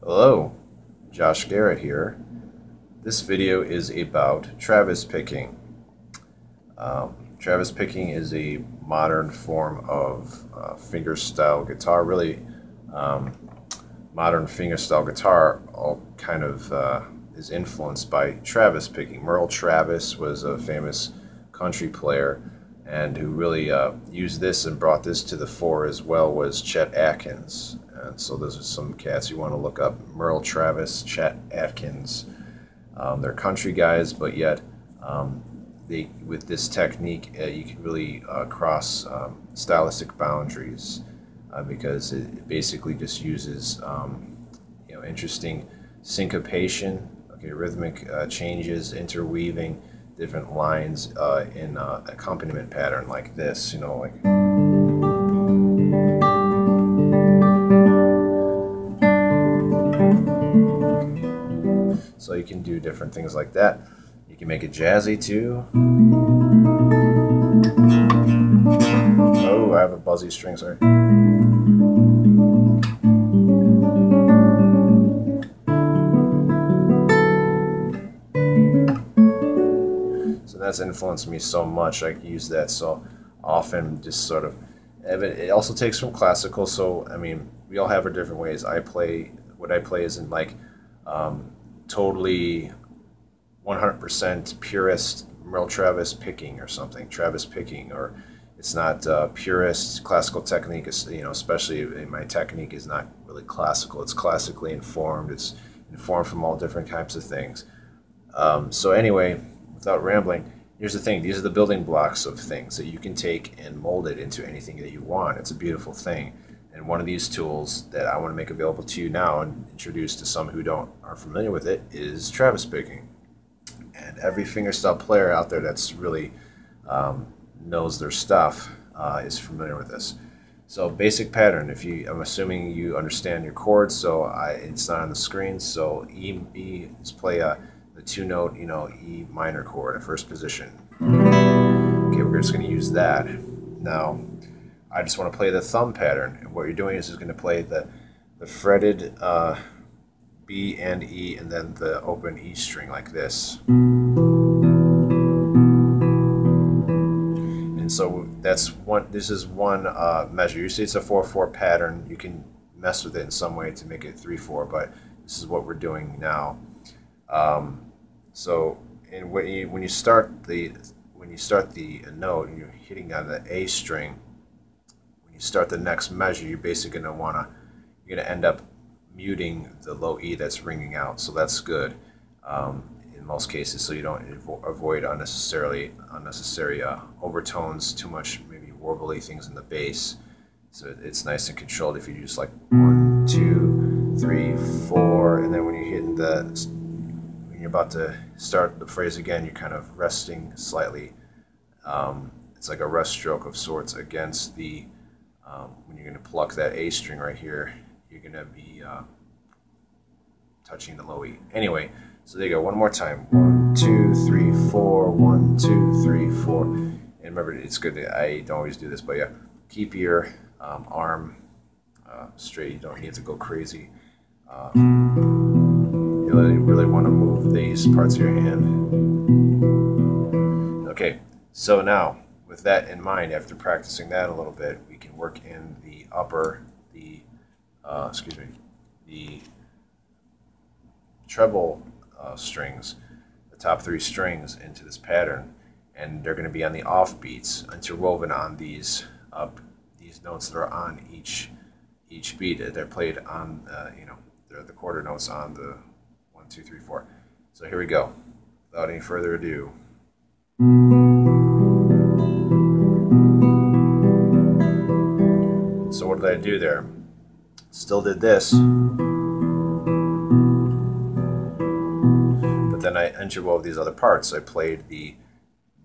Hello, Josh Garrett here. This video is about Travis picking. Travis picking is a modern form of fingerstyle guitar. Really, modern fingerstyle guitar all kind of is influenced by Travis picking. Merle Travis was a famous country player, and who really used this and brought this to the fore as well was Chet Atkins. And so those are some cats you want to look up: Merle Travis, Chet Atkins. They're country guys, but yet with this technique you can really cross stylistic boundaries because it basically just uses interesting syncopation, rhythmic changes, interweaving different lines in accompaniment pattern like this, like. So you can do different things like that. You can make it jazzy too. Oh, I have a buzzy string, sorry. So that's influenced me so much. I use that so often, just sort of. It also takes from classical, so I mean, we all have our different ways. What I play isn't like totally 100% purist Merle Travis picking or something, Travis picking, or it's not purist classical technique. Especially my technique is not really classical. It's classically informed. It's informed from all different types of things. So anyway, without rambling, here's the thing. These are the building blocks of things that you can take and mold it into anything that you want. It's a beautiful thing. And one of these tools that I want to make available to you now and introduce to some who aren't familiar with it is Travis picking. And every fingerstyle player out there that's really knows their stuff is familiar with this. So basic pattern. I'm assuming you understand your chords. So it's not on the screen. So E is play the two-note, E minor chord at first position. Okay, we're just going to use that now. I just want to play the thumb pattern, and what you're doing is going to play the fretted B and E, and then the open E string like this. And so that's one. This is one measure. Usually it's a 4/4 pattern. You can mess with it in some way to make it 3/4, but this is what we're doing now. So, and when you start the note and you're hitting on the A string. You start the next measure, you're basically you're gonna end up muting the low E that's ringing out. So that's good in most cases, so you don't avoid unnecessary overtones, too much maybe warbly things in the bass. So it's nice and controlled if you use like 1, 2, 3, 4, and then when you're about to start the phrase again, you're kind of resting slightly. It's like a rest stroke of sorts against the when you're going to pluck that A string right here, you're going to be touching the low E. Anyway, so there you go. One more time. 1, 2, 3, 4. 1, 2, 3, 4. And remember, it's good that I don't always do this, but yeah, keep your arm straight. You don't need to go crazy. You really want to move these parts of your hand. Okay, so now, with that in mind, after practicing that a little bit, we can work in the the treble strings, the top 3 strings into this pattern, and they're going to be on the offbeats, interwoven on these notes that are on each beat. They're played on they're the quarter notes on the 1, 2, 3, 4. So here we go. Without any further ado. So what did I do there? Still did this, but then I interwove these other parts. I played the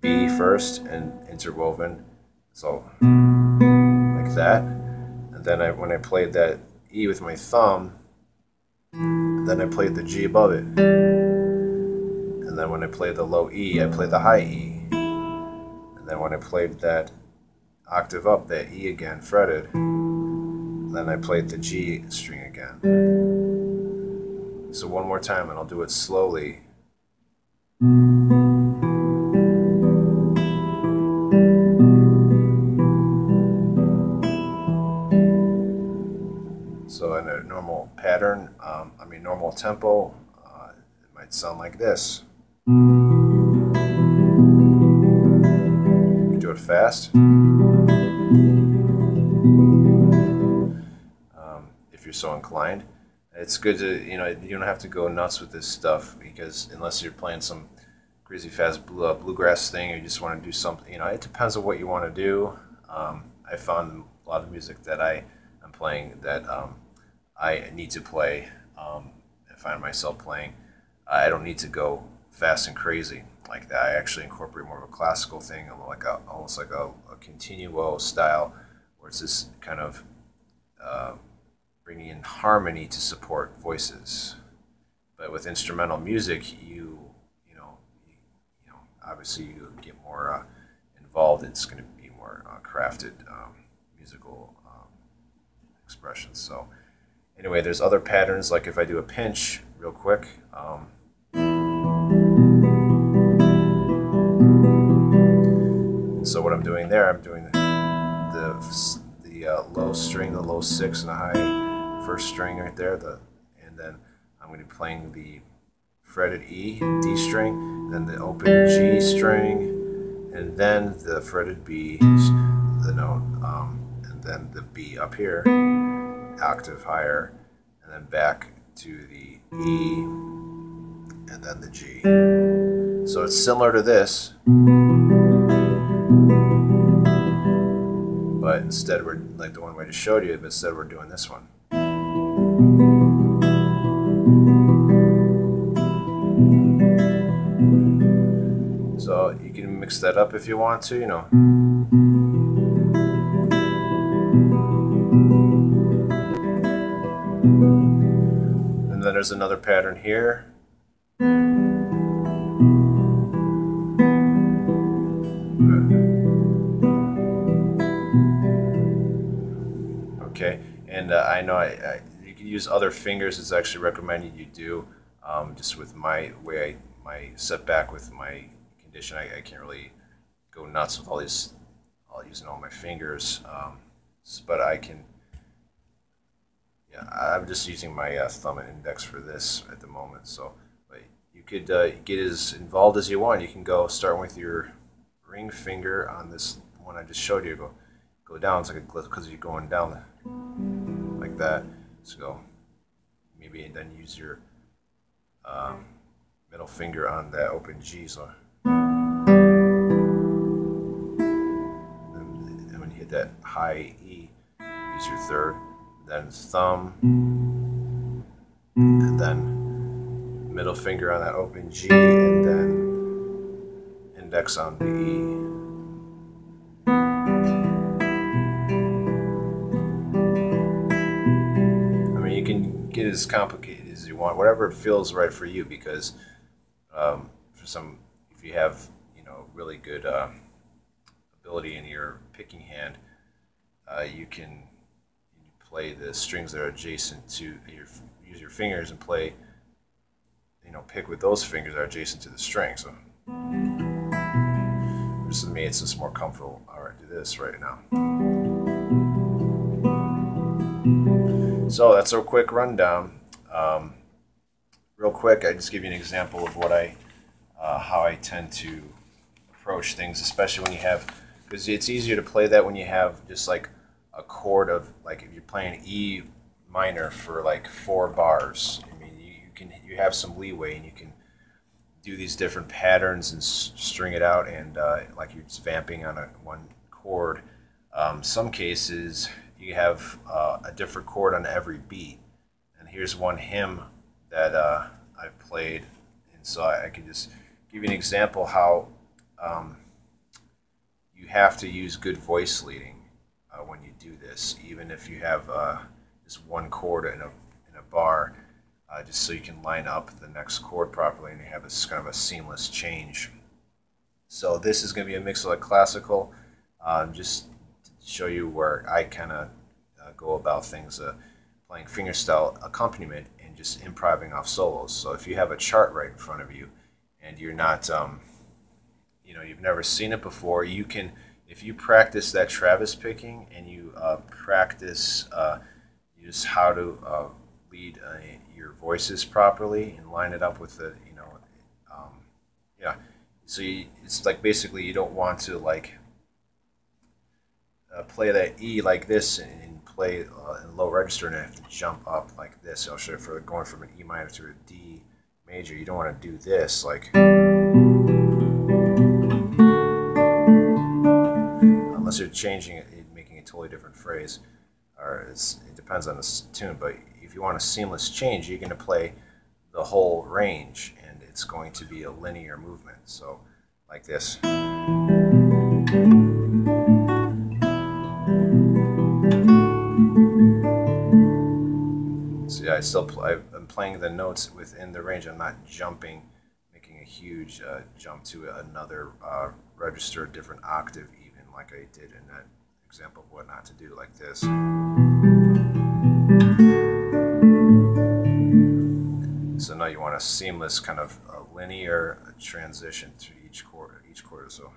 B first and interwoven, so like that. And then when I played that E with my thumb, then I played the G above it. And then when I played the low E, I played the high E. And then when I played that octave up, that E again, fretted, then I played the G string again. So one more time, and I'll do it slowly. So in a normal pattern, normal tempo, it might sound like this. You do it fast. If you're so inclined. It's good to, you don't have to go nuts with this stuff, because unless you're playing some crazy fast bluegrass thing, or you just want to do something, it depends on what you want to do. I found a lot of music that I'm playing that I need to play, I find myself playing. I don't need to go fast and crazy like that. I actually incorporate more of a classical thing, almost like a continuo style, where it's this kind of bringing in harmony to support voices. But with instrumental music, obviously you get more involved. It's going to be more crafted musical expressions. So anyway, there's other patterns, like if I do a pinch real quick. So what I'm doing there, I'm doing the low string, the low 6 and the high first string right there, and then I'm going to be playing the fretted E, D string, then the open G string, and then the fretted B, the note, and then the B up here, octave higher, and then back to the E, and then the G. So it's similar to this, but instead we're, like the one I just showed you, but instead we're doing this one. So you can mix that up if you want to, And then there's another pattern here. Okay, and I know you can use other fingers. It's actually recommended you do. Just with my setback with my condition, I can't really go nuts with using all my fingers. But I can. Yeah, I'm just using my thumb and index for this at the moment. So, but you could get as involved as you want. You can go start with your ring finger on this one I just showed you. Go down. It's like because you're going down like that. So go maybe, and then use your middle finger on that open G. So and when you hit that high E, use your third. Then thumb, and then middle finger on that open G, and then index on the E. I mean, you can get as complicated as you want, whatever feels right for you, because if you have really good ability in your picking hand, you can play the strings that are adjacent to use your fingers and play, pick with those fingers that are adjacent to the string. So just me, it's just more comfortable. All right, do this right now. So that's a quick rundown. Real quick, I just give you an example of how I tend to approach things, especially when you have, because it's easier to play that when you have just like a chord of, like if you're playing E minor for like 4 bars. I mean, you have some leeway, and you can do these different patterns and string it out, and like you're just vamping on one chord. Some cases you have a different chord on every beat, and here's one hymn that I've played, and so I can just give you an example how you have to use good voice leading when you do this, even if you have just one chord in a bar, just so you can line up the next chord properly, and you have this kind of a seamless change. So this is going to be a mix of like classical, just to show you where I kind of go about things, playing fingerstyle accompaniment, and just improvising off solos. So if you have a chart right in front of you and you're not, you've never seen it before, you can, if you practice that Travis picking and you practice just how to lead your voices properly and line it up with the, yeah. So it's like basically you don't want to like play that E like this and play in low register and have to jump up like this. I'll show you for going from an E minor to a D major. You don't want to do this like unless you're changing it, making a totally different phrase, or it depends on the tune. But if you want a seamless change, you're going to play the whole range, and it's going to be a linear movement. So like this. So yeah, I'm playing the notes within the range. I'm not jumping, making a huge jump to another register, different octave even, like I did in that example of what not to do, like this. So now you want a seamless kind of linear transition through each chord. So.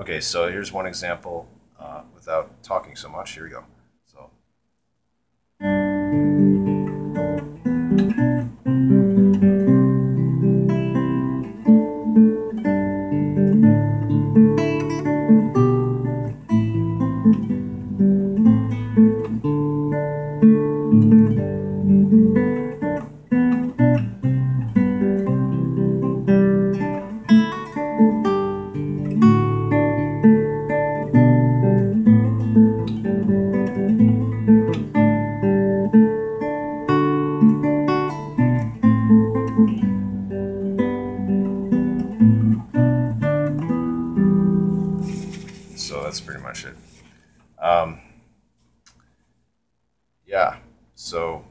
Okay, so here's one example without talking so much. Here we go. So. So that's pretty much it. Yeah, so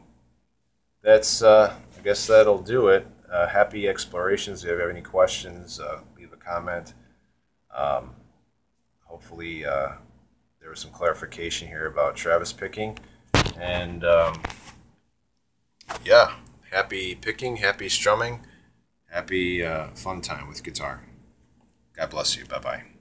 that's, I guess that'll do it. Happy explorations. If you have any questions, leave a comment. Hopefully there was some clarification here about Travis picking. And yeah, happy picking, happy strumming, happy fun time with guitar. God bless you. Bye-bye.